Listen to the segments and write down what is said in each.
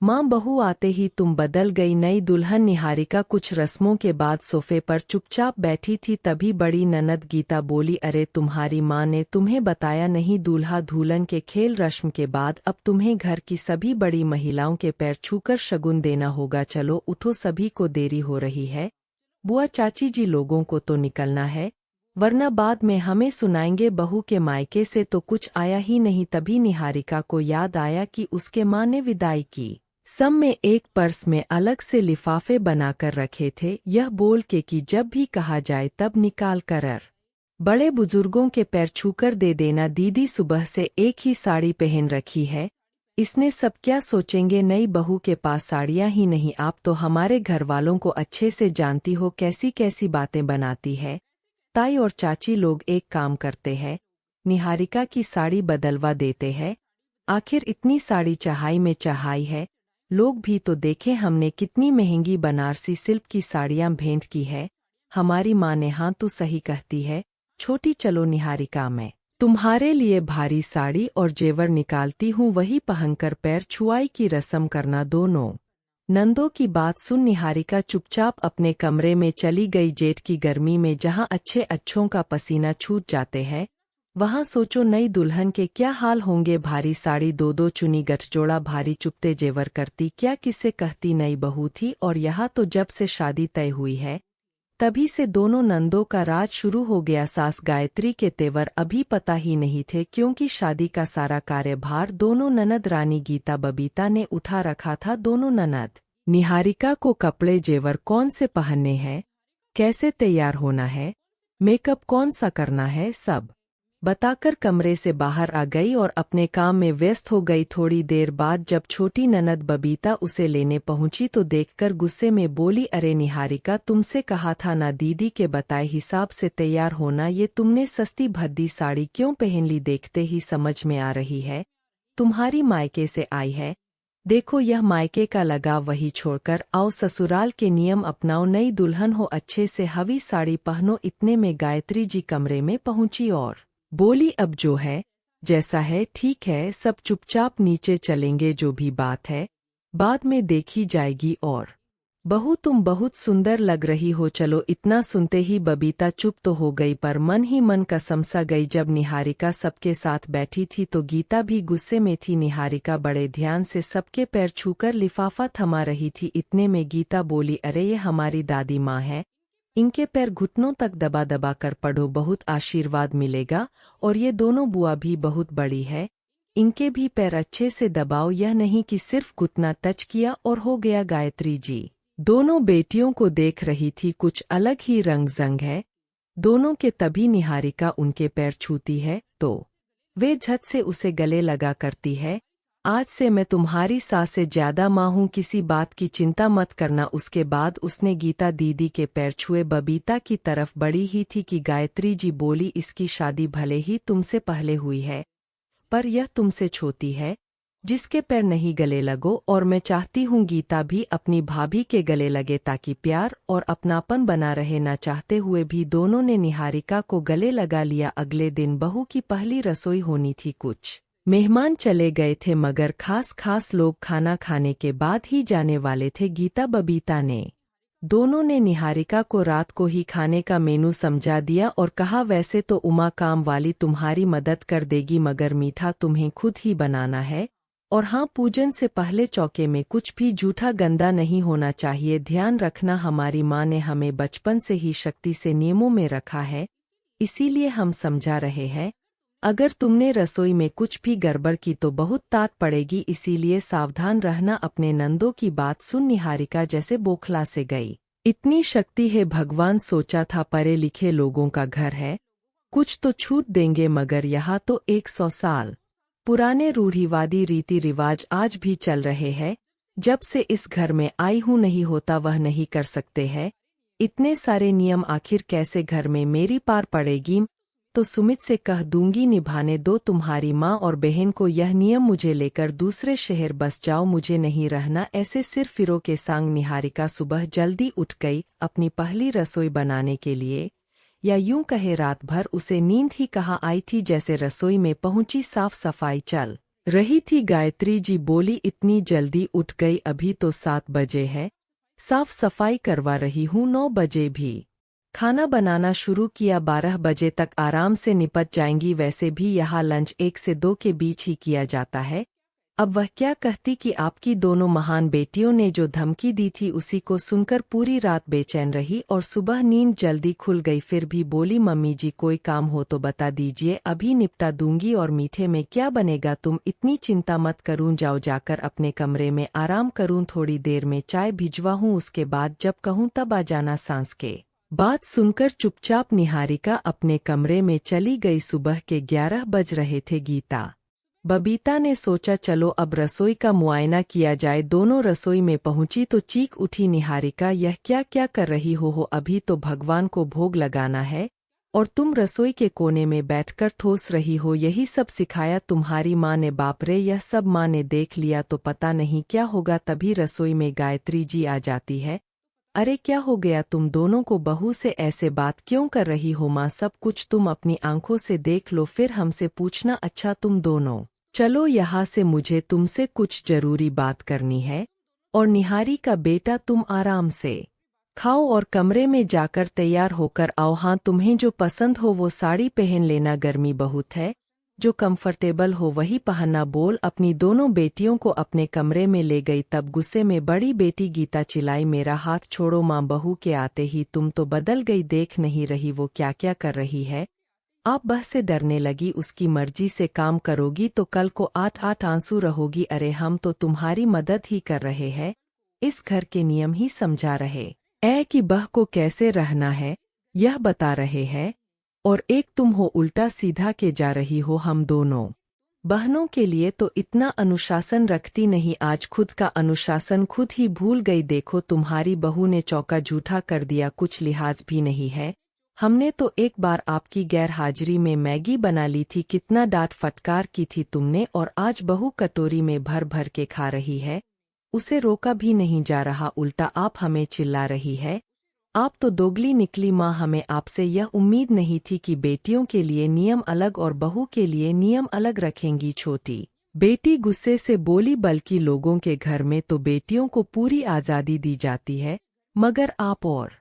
माँ बहू आते ही तुम बदल गई। नई दुल्हन निहारिका कुछ रस्मों के बाद सोफे पर चुपचाप बैठी थी, तभी बड़ी ननद गीता बोली, अरे तुम्हारी माँ ने तुम्हें बताया नहीं? दूल्हा दुल्हन के खेल रस्म के बाद अब तुम्हें घर की सभी बड़ी महिलाओं के पैर छूकर शगुन देना होगा। चलो उठो, सभी को देरी हो रही है। बुआ चाची जी, लोगों को तो निकलना है, वरना बाद में हमें सुनाएंगे। बहू के मायके से तो कुछ आया ही नहीं। तभी निहारिका को याद आया कि उसके माँ ने विदाई की सब में एक पर्स में अलग से लिफाफे बनाकर रखे थे, यह बोल के कि जब भी कहा जाए तब निकाल कर बड़े बुजुर्गों के पैर छूकर दे देना। दीदी सुबह से एक ही साड़ी पहन रखी है, इसने सब क्या सोचेंगे? नई बहू के पास साड़ियां ही नहीं, आप तो हमारे घर वालों को अच्छे से जानती हो, कैसी कैसी बातें बनाती है। ताई और चाची लोग एक काम करते हैं, निहारिका की साड़ी बदलवा देते हैं। आखिर इतनी साड़ी चढ़ाई में चढ़ाई है, लोग भी तो देखें हमने कितनी महंगी बनारसी सिल्क की साड़ियां भेंट की है। हमारी माँ ने हाँ तू सही कहती है छोटी, चलो निहारिका मैं तुम्हारे लिए भारी साड़ी और जेवर निकालती हूँ, वही पहनकर पैर छुआई की रस्म करना। दोनों नंदों की बात सुन निहारिका चुपचाप अपने कमरे में चली गई। जेठ की गर्मी में जहाँ अच्छे अच्छों का पसीना छूट जाते हैं, वहाँ सोचो नई दुल्हन के क्या हाल होंगे। भारी साड़ी, दो दो चुनी, गठजोड़ा भारी चुपते जेवर करती, क्या किसे कहती नई बहू थी। और यहाँ तो जब से शादी तय हुई है तभी से दोनों नंदों का राज शुरू हो गया। सास गायत्री के तेवर अभी पता ही नहीं थे, क्योंकि शादी का सारा कार्यभार दोनों ननद रानी गीता बबीता ने उठा रखा था। दोनों ननद निहारिका को कपड़े जेवर कौन से पहनने हैं, कैसे तैयार होना है, मेकअप कौन सा करना है, सब बताकर कमरे से बाहर आ गई और अपने काम में व्यस्त हो गई। थोड़ी देर बाद जब छोटी ननद बबीता उसे लेने पहुंची तो देखकर गुस्से में बोली, अरे निहारिका, तुमसे कहा था ना दीदी के बताए हिसाब से तैयार होना, ये तुमने सस्ती भद्दी साड़ी क्यों पहन ली? देखते ही समझ में आ रही है तुम्हारी मायके से आई है। देखो यह मायके का लगा, वही छोड़कर आओ ससुराल के नियम अपनाओ, नई दुल्हन हो, अच्छे से हवी साड़ी पहनो। इतने में गायत्री जी कमरे में पहुंची और बोली, अब जो है जैसा है ठीक है, सब चुपचाप नीचे चलेंगे, जो भी बात है बाद में देखी जाएगी। और बहू तुम बहुत सुंदर लग रही हो। चलो। इतना सुनते ही बबीता चुप तो हो गई, पर मन ही मन कसम सा गई। जब निहारिका सबके साथ बैठी थी तो गीता भी गुस्से में थी। निहारिका बड़े ध्यान से सबके पैर छूकर लिफाफा थमा रही थी। इतने में गीता बोली, अरे ये हमारी दादी माँ है, इनके पैर घुटनों तक दबा दबा कर पढ़ो, बहुत आशीर्वाद मिलेगा। और ये दोनों बुआ भी बहुत बड़ी है, इनके भी पैर अच्छे से दबाओ, यह नहीं कि सिर्फ घुटना टच किया और हो गया। गायत्री जी दोनों बेटियों को देख रही थी, कुछ अलग ही रंग जंग है दोनों के। तभी निहारिका उनके पैर छूती है तो वे झट से उसे गले लगा करती है, आज से मैं तुम्हारी सास से ज्यादा माँ हूँ, किसी बात की चिंता मत करना। उसके बाद उसने गीता दीदी के पैर छुए। बबीता की तरफ बड़ी ही थी कि गायत्री जी बोली, इसकी शादी भले ही तुमसे पहले हुई है, पर यह तुमसे छोटी है, जिसके पैर नहीं गले लगो। और मैं चाहती हूँ गीता भी अपनी भाभी के गले लगे, ताकि प्यार और अपनापन बना रहे। न चाहते हुए भी दोनों ने निहारिका को गले लगा लिया। अगले दिन बहू की पहली रसोई होनी थी। कुछ मेहमान चले गए थे, मगर खास लोग खाना खाने के बाद ही जाने वाले थे। गीता बबीता ने दोनों ने निहारिका को रात को ही खाने का मेनू समझा दिया और कहा, वैसे तो उमा काम वाली तुम्हारी मदद कर देगी, मगर मीठा तुम्हें खुद ही बनाना है। और हाँ, पूजन से पहले चौके में कुछ भी जूठा गंदा नहीं होना चाहिए, ध्यान रखना। हमारी माँ ने हमें बचपन से ही शक्ति से नियमों में रखा है, इसीलिए हम समझा रहे हैं। अगर तुमने रसोई में कुछ भी गड़बड़ की तो बहुत ताक पड़ेगी, इसीलिए सावधान रहना। अपने नंदों की बात सुन निहारिका जैसे बौखला से गई। इतनी शक्ति है भगवान, सोचा था पढ़े लिखे लोगों का घर है, कुछ तो छूट देंगे, मगर यहाँ तो 100 साल पुराने रूढ़िवादी रीति रिवाज आज भी चल रहे हैं। जब से इस घर में आई हूँ नहीं होता, वह नहीं कर सकते हैं। इतने सारे नियम आखिर कैसे घर में मेरी पार पड़ेगी? तो सुमित से कह दूंगी, निभाने दो तुम्हारी माँ और बहन को यह नियम, मुझे लेकर दूसरे शहर बस जाओ, मुझे नहीं रहना ऐसे सिर फिरो के संग। निहारिका सुबह जल्दी उठ गई अपनी पहली रसोई बनाने के लिए, या यूं कहे रात भर उसे नींद ही कहाँ आई थी। जैसे रसोई में पहुंची, साफ सफाई चल रही थी। गायत्री जी बोली, इतनी जल्दी उठ गई? अभी तो 7 बजे है। साफ सफाई करवा रही हूँ। 9 बजे भी खाना बनाना शुरू किया। 12 बजे तक आराम से निपट जाएंगी। वैसे भी यहाँ लंच 1 से 2 के बीच ही किया जाता है। अब वह क्या कहती कि आपकी दोनों महान बेटियों ने जो धमकी दी थी, उसी को सुनकर पूरी रात बेचैन रही और सुबह नींद जल्दी खुल गई। फिर भी बोली, मम्मी जी कोई काम हो तो बता दीजिए, अभी निपटा दूंगी। और मीठे में क्या बनेगा? तुम इतनी चिंता मत करूं, जाओ जाकर अपने कमरे में आराम करूं। थोड़ी देर में चाय भिजवा हूं, उसके बाद जब कहूं तब आ जाना। सांस के बात सुनकर चुपचाप निहारिका अपने कमरे में चली गई। सुबह के 11 बज रहे थे। गीता बबीता ने सोचा चलो अब रसोई का मुआयना किया जाए। दोनों रसोई में पहुंची तो चीख उठी, निहारिका यह क्या क्या कर रही हो? अभी तो भगवान को भोग लगाना है और तुम रसोई के कोने में बैठकर ठोस रही हो। यही सब सिखाया तुम्हारी माँ ने? बाप रे, यह सब माँ ने देख लिया तो पता नहीं क्या होगा। तभी रसोई में गायत्री जी आ जाती है। अरे क्या हो गया तुम दोनों को? बहू से ऐसे बात क्यों कर रही हो? माँ सब कुछ तुम अपनी आंखों से देख लो, फिर हमसे पूछना। अच्छा तुम दोनों चलो यहाँ से, मुझे तुमसे कुछ जरूरी बात करनी है। और निहारी का बेटा, तुम आराम से खाओ और कमरे में जाकर तैयार होकर आओ। हाँ, तुम्हें जो पसंद हो वो साड़ी पहन लेना, गर्मी बहुत है। जो कंफर्टेबल हो वही पहनना। बोल अपनी दोनों बेटियों को अपने कमरे में ले गई। तब गुस्से में बड़ी बेटी गीता चिल्लाई, मेरा हाथ छोड़ो माँ। बहू के आते ही तुम तो बदल गई, देख नहीं रही वो क्या क्या कर रही है? आप बह से डरने लगी। उसकी मर्जी से काम करोगी तो कल को 8-8 आंसू रहोगी। अरे हम तो तुम्हारी मदद ही कर रहे हैं, इस घर के नियम ही समझा रहे कि बह को कैसे रहना है यह बता रहे हैं। और एक तुम हो उल्टा सीधा के जा रही हो। हम दोनों बहनों के लिए तो इतना अनुशासन रखती नहीं, आज खुद का अनुशासन खुद ही भूल गई। देखो तुम्हारी बहू ने चौका झूठा कर दिया, कुछ लिहाज भी नहीं है। हमने तो एक बार आपकी गैर हाजिरी में मैगी बना ली थी, कितना डांट फटकार की थी तुमने। और आज बहू कटोरी में भर भर के खा रही है, उसे रोका भी नहीं जा रहा, उल्टा आप हमें चिल्ला रही है। आप तो दोगली निकली माँ। हमें आपसे यह उम्मीद नहीं थी कि बेटियों के लिए नियम अलग और बहू के लिए नियम अलग रखेंगी। छोटी बेटी गुस्से से बोली, बल्कि लोगों के घर में तो बेटियों को पूरी आज़ादी दी जाती है, मगर आप और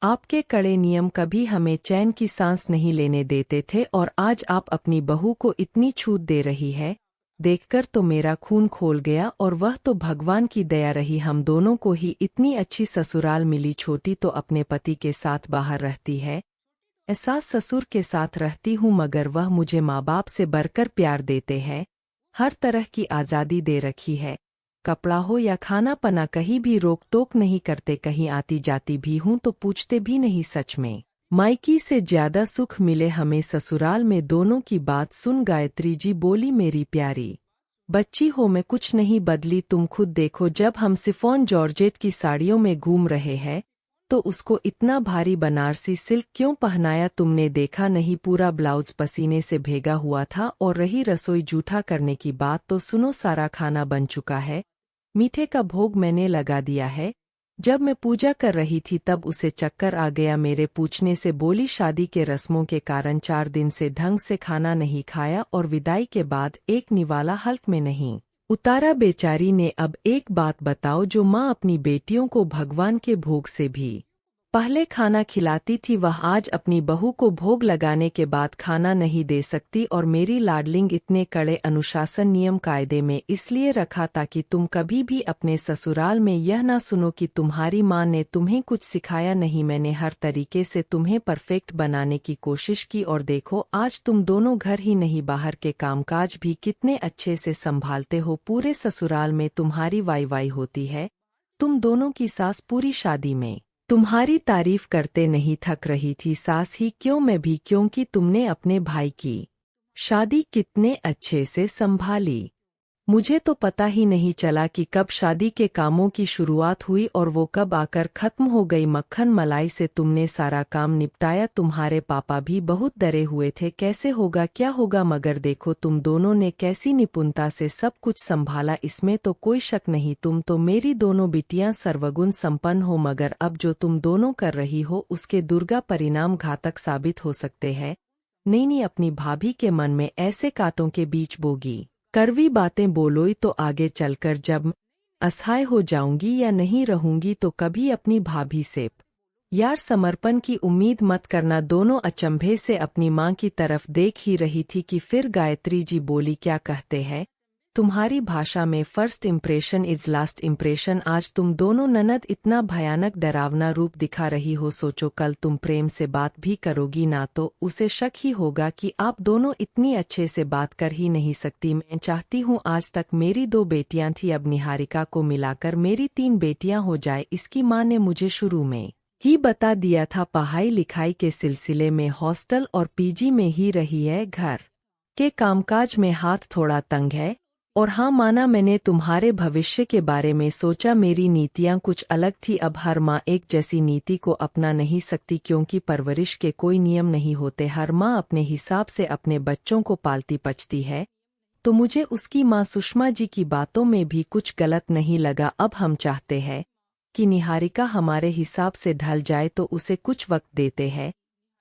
आपके कड़े नियम कभी हमें चैन की सांस नहीं लेने देते थे। और आज आप अपनी बहू को इतनी छूट दे रही है, देखकर तो मेरा खून खोल गया। और वह तो भगवान की दया रही, हम दोनों को ही इतनी अच्छी ससुराल मिली। छोटी तो अपने पति के साथ बाहर रहती है, सास ससुर के साथ रहती हूँ, मगर वह मुझे माँ बाप से बढ़कर प्यार देते हैं, हर तरह की आज़ादी दे रखी है। कपड़ा हो या खाना पना, कहीं भी रोक टोक नहीं करते। कहीं आती जाती भी हूँ तो पूछते भी नहीं। सच में मायकी से ज्यादा सुख मिले हमें ससुराल में। दोनों की बात सुन गायत्री जी बोली, मेरी प्यारी बच्ची हो, मैं कुछ नहीं बदली। तुम खुद देखो, जब हम सिफॉन जॉर्जेट की साड़ियों में घूम रहे हैं तो उसको इतना भारी बनारसी सिल्क क्यों पहनाया? तुमने देखा नहीं, पूरा ब्लाउज पसीने से भीगा हुआ था। और रही रसोई जूठा करने की बात, तो सुनो, सारा खाना बन चुका है, मीठे का भोग मैंने लगा दिया है। जब मैं पूजा कर रही थी तब उसे चक्कर आ गया मेरे पूछने से। बोली, शादी के रस्मों के कारण 4 दिन से ढंग से खाना नहीं खाया और विदाई के बाद एक निवाला हल्क में नहीं उतारा। बेचारी ने अब एक बात बताओ, जो माँ अपनी बेटियों को भगवान के भोग से भी पहले खाना खिलाती थी, वह आज अपनी बहू को भोग लगाने के बाद खाना नहीं दे सकती। और मेरी लाडलिंग इतने कड़े अनुशासन नियम कायदे में इसलिए रखा ताकि तुम कभी भी अपने ससुराल में यह ना सुनो कि तुम्हारी माँ ने तुम्हें कुछ सिखाया नहीं। मैंने हर तरीके से तुम्हें परफेक्ट बनाने की कोशिश की, और देखो आज तुम दोनों घर ही नहीं बाहर के कामकाज भी कितने अच्छे से संभालते हो। पूरे ससुराल में तुम्हारी वाई वाई होती है। तुम दोनों की सास पूरी शादी में तुम्हारी तारीफ करते नहीं थक रही थी। सास ही क्यों, मैं भी, क्योंकि तुमने अपने भाई की शादी कितने अच्छे से संभाली। मुझे तो पता ही नहीं चला कि कब शादी के कामों की शुरुआत हुई और वो कब आकर खत्म हो गई। मक्खन मलाई से तुमने सारा काम निपटाया। तुम्हारे पापा भी बहुत डरे हुए थे, कैसे होगा क्या होगा, मगर देखो तुम दोनों ने कैसी निपुणता से सब कुछ संभाला, इसमें तो कोई शक नहीं। तुम तो मेरी दोनों बिटियां सर्वगुण संपन्न हो, मगर अब जो तुम दोनों कर रही हो उसके दुर्गा परिणाम घातक साबित हो सकते हैं। नहीं, अपनी भाभी के मन में ऐसे कांटों के बीच बोगी कड़वी बातें बोलोई तो आगे चलकर जब असहाय हो जाऊंगी या नहीं रहूंगी तो कभी अपनी भाभी से यार समर्पण की उम्मीद मत करना। दोनों अचंभे से अपनी माँ की तरफ देख ही रही थी कि फिर गायत्री जी बोली, क्या कहते हैं? तुम्हारी भाषा में first impression is last impression. आज तुम दोनों ननद इतना भयानक डरावना रूप दिखा रही हो, सोचो कल तुम प्रेम से बात भी करोगी ना तो उसे शक ही होगा कि आप दोनों इतनी अच्छे से बात कर ही नहीं सकती। मैं चाहती हूँ आज तक मेरी 2 बेटियां थी, अब निहारिका को मिलाकर मेरी 3 बेटियां हो जाए। इसकी माँ ने मुझे शुरू में ही बता दिया था, पढ़ाई लिखाई के सिलसिले में हॉस्टल और पीजी में ही रही है, घर के कामकाज में हाथ थोड़ा तंग है। और हाँ माना, मैंने तुम्हारे भविष्य के बारे में सोचा, मेरी नीतियाँ कुछ अलग थी। अब हर माँ एक जैसी नीति को अपना नहीं सकती क्योंकि परवरिश के कोई नियम नहीं होते। हर माँ अपने हिसाब से अपने बच्चों को पालती पचती है। तो मुझे उसकी माँ सुषमा जी की बातों में भी कुछ गलत नहीं लगा। अब हम चाहते हैं कि निहारिका हमारे हिसाब से ढल जाए तो उसे कुछ वक्त देते हैं,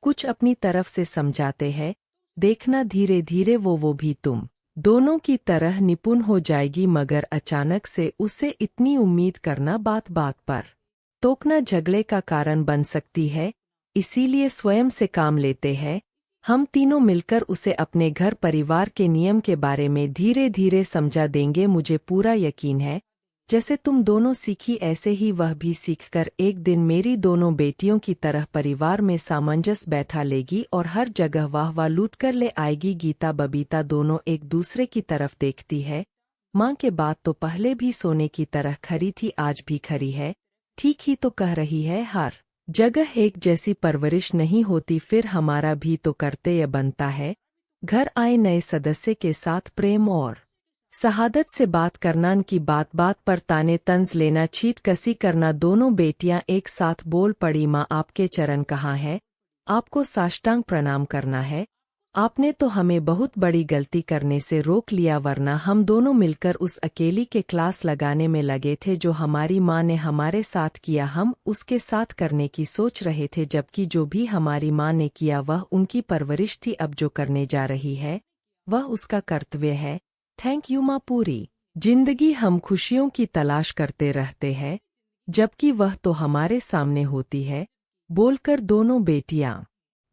कुछ अपनी तरफ से समझाते हैं। देखना धीरे धीरे वो भी तुम दोनों की तरह निपुण हो जाएगी। मगर अचानक से उसे इतनी उम्मीद करना बात बात पर टोकना झगड़े का कारण बन सकती है, इसीलिए स्वयं से काम लेते हैं। हम तीनों मिलकर उसे अपने घर परिवार के नियम के बारे में धीरे धीरे समझा देंगे। मुझे पूरा यकीन है जैसे तुम दोनों सीखी ऐसे ही वह भी सीखकर एक दिन मेरी दोनों बेटियों की तरह परिवार में सामंजस्य बैठा लेगी और हर जगह वाह लूट कर ले आएगी। गीता बबीता दोनों एक दूसरे की तरफ देखती है। माँ के बाद तो पहले भी सोने की तरह खरी थी, आज भी खरी है। ठीक ही तो कह रही है, हर जगह एक जैसी परवरिश नहीं होती, फिर हमारा भी तो कर्तव्य बनता है घर आए नए सदस्य के साथ प्रेम और शहादत से बात करना, की बात बात पर ताने तंज लेना, छीट कसी करना। दोनों बेटियां एक साथ बोल पड़ी, माँ आपके चरण कहाँ है? आपको साष्टांग प्रणाम करना है। आपने तो हमें बहुत बड़ी गलती करने से रोक लिया, वरना हम दोनों मिलकर उस अकेली के क्लास लगाने में लगे थे जो हमारी माँ ने हमारे साथ किया। हम उसके साथ करने की सोच रहे थे, जबकि जो भी हमारी माँ ने किया वह उनकी परवरिश थी। अब जो करने जा रही है वह उसका कर्तव्य है। थैंक यू माँ। पूरी जिंदगी हम खुशियों की तलाश करते रहते हैं, जबकि वह तो हमारे सामने होती है, बोलकर दोनों बेटियां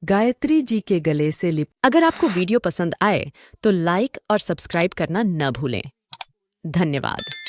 गायत्री जी के गले से लिप। अगर आपको वीडियो पसंद आए तो लाइक और सब्सक्राइब करना न भूलें। धन्यवाद।